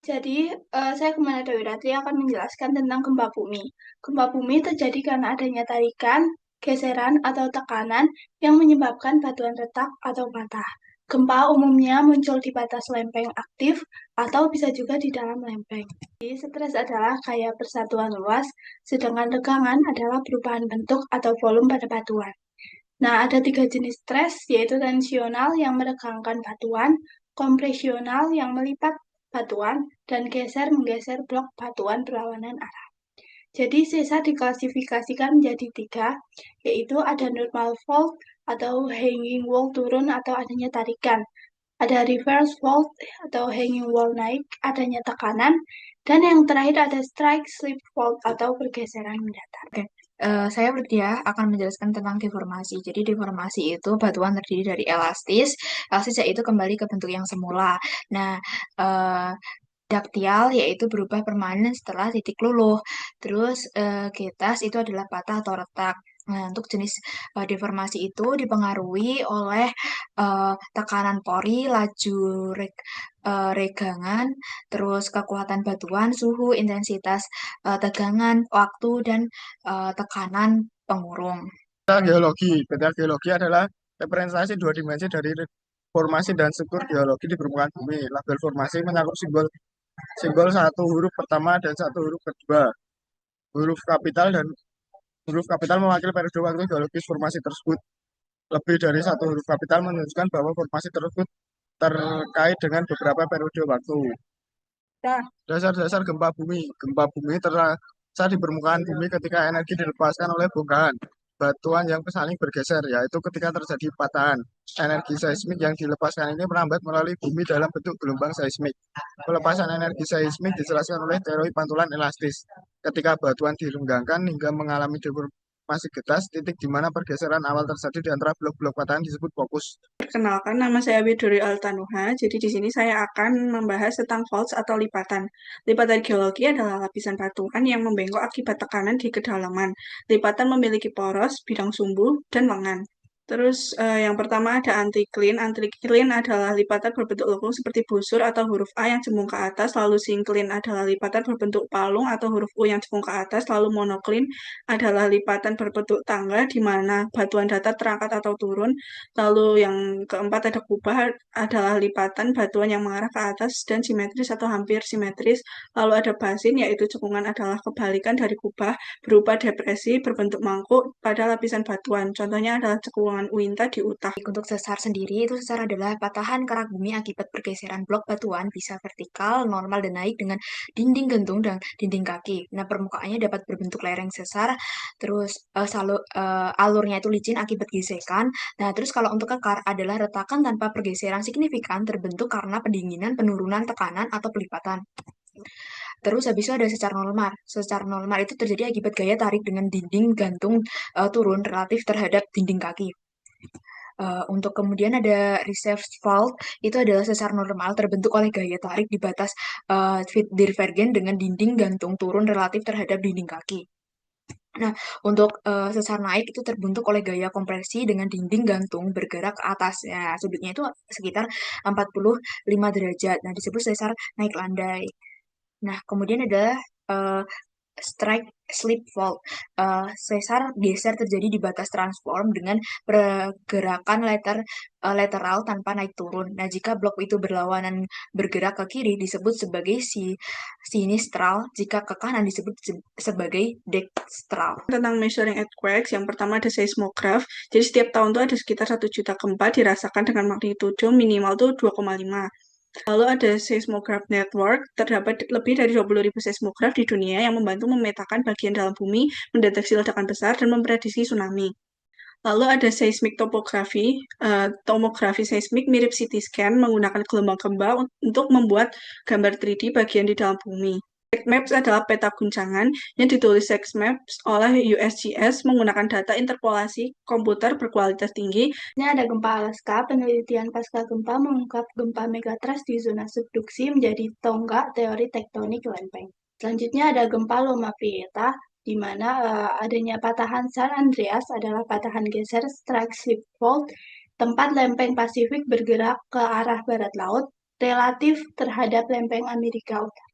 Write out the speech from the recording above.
Jadi, saya Kumala Dewi Ratri akan menjelaskan tentang gempa bumi. Gempa bumi terjadi karena adanya tarikan, geseran, atau tekanan yang menyebabkan batuan retak atau patah. Gempa umumnya muncul di batas lempeng aktif atau bisa juga di dalam lempeng. Jadi, stres adalah gaya persatuan luas, sedangkan tegangan adalah perubahan bentuk atau volume pada batuan. Nah, ada 3 jenis stres, yaitu tensional yang meregangkan batuan, kompresional yang melipat batuan, dan geser-menggeser blok batuan berlawanan arah. Jadi, sesar diklasifikasikan menjadi 3, yaitu ada normal fault atau hanging wall turun atau adanya tarikan. Ada reverse fault atau hanging wall naik, adanya tekanan, dan yang terakhir ada strike slip fault atau pergeseran mendatar. Oke, saya berdia akan menjelaskan tentang deformasi. Jadi deformasi itu batuan terdiri dari elastis, elastis yaitu kembali ke bentuk yang semula. Nah, eh, daktial yaitu berubah permanen setelah titik luluh. Terus getas itu adalah patah atau retak. Nah, untuk jenis deformasi itu dipengaruhi oleh tekanan pori, laju regangan, terus kekuatan batuan, suhu, intensitas tegangan, waktu, dan tekanan pengurung. Peta geologi adalah representasi dua dimensi dari formasi dan struktur geologi di permukaan bumi. Label formasi mencakup simbol simbol satu huruf pertama dan satu huruf kedua. Huruf kapital dan huruf kapital mewakili periode waktu geologis formasi tersebut. Lebih dari satu huruf kapital menunjukkan bahwa formasi tersebut terkait dengan beberapa periode waktu. Nah, dasar-dasar gempa bumi. Gempa bumi terasa di permukaan bumi ketika energi dilepaskan oleh bongkahan batuan yang saling bergeser, yaitu ketika terjadi patahan. Energi seismik yang dilepaskan ini merambat melalui bumi dalam bentuk gelombang seismik. Pelepasan energi seismik dijelaskan oleh teori pantulan elastis. Ketika batuan direnggangkan hingga mengalami deformasi getas, titik di mana pergeseran awal terjadi di antara blok-blok patahan disebut fokus. Perkenalkan, nama saya Widuri Altanuha. Jadi di sini saya akan membahas tentang faults atau lipatan. Lipatan geologi adalah lapisan batuan yang membengkok akibat tekanan di kedalaman. Lipatan memiliki poros, bidang sumbu, dan lengan. Terus yang pertama ada anticline. Anticline adalah lipatan berbentuk lengkung seperti busur atau huruf A yang cembung ke atas, lalu syncline adalah lipatan berbentuk palung atau huruf U yang cembung ke atas, lalu monocline adalah lipatan berbentuk tangga di mana batuan datar terangkat atau turun. Lalu yang keempat ada kubah adalah lipatan batuan yang mengarah ke atas dan simetris atau hampir simetris. Lalu ada basin yaitu cekungan adalah kebalikan dari kubah berupa depresi berbentuk mangkuk pada lapisan batuan. Contohnya adalah cekungan Uinta di Utah. Untuk sesar sendiri, itu sesar adalah patahan kerak bumi akibat pergeseran blok batuan bisa vertikal, normal, dan naik dengan dinding gantung dan dinding kaki. Nah, permukaannya dapat berbentuk lereng sesar, terus alurnya itu licin akibat gesekan. Nah, terus kalau untuk kekar adalah retakan tanpa pergeseran signifikan terbentuk karena pendinginan, penurunan tekanan, atau pelipatan. Terus habis itu ada secara normal. Secara normal itu terjadi akibat gaya tarik dengan dinding gantung turun relatif terhadap dinding kaki. Untuk kemudian ada reserve fault, itu adalah sesar normal terbentuk oleh gaya tarik di batas divergen dengan dinding gantung turun relatif terhadap dinding kaki. Nah, untuk sesar naik itu terbentuk oleh gaya kompresi dengan dinding gantung bergerak ke atas. Ya, sudutnya itu sekitar 45 derajat. Nah, disebut sesar naik landai. Nah, kemudian ada uh, strike slip fault. Sesar geser terjadi di batas transform dengan pergerakan lateral tanpa naik turun. Nah, jika blok itu berlawanan bergerak ke kiri disebut sebagai sinistral, jika ke kanan disebut sebagai dextral. Tentang measuring earthquakes, yang pertama ada seismograph. Jadi setiap tahun tuh ada sekitar 1 juta gempa dirasakan dengan magnitudo minimal tuh 2,5. Lalu ada seismograph network, terdapat lebih dari 20.000 seismograph di dunia yang membantu memetakan bagian dalam bumi, mendeteksi ledakan besar, dan memprediksi tsunami. Lalu ada seismic topography, tomografi seismik mirip CT scan menggunakan gelombang gempa untuk membuat gambar 3D bagian di dalam bumi. SECMAPS adalah peta guncangan yang ditulis SECMAPS oleh USGS menggunakan data interpolasi komputer berkualitas tinggi. Ini ada gempa Alaska, penelitian pasca gempa mengungkap gempa megatrust di zona subduksi menjadi tonggak teori tektonik lempeng. Selanjutnya ada gempa Loma Prieta, di mana adanya patahan San Andreas adalah patahan geser strike slip fault, tempat lempeng Pasifik bergerak ke arah barat laut, relatif terhadap lempeng Amerika Utara.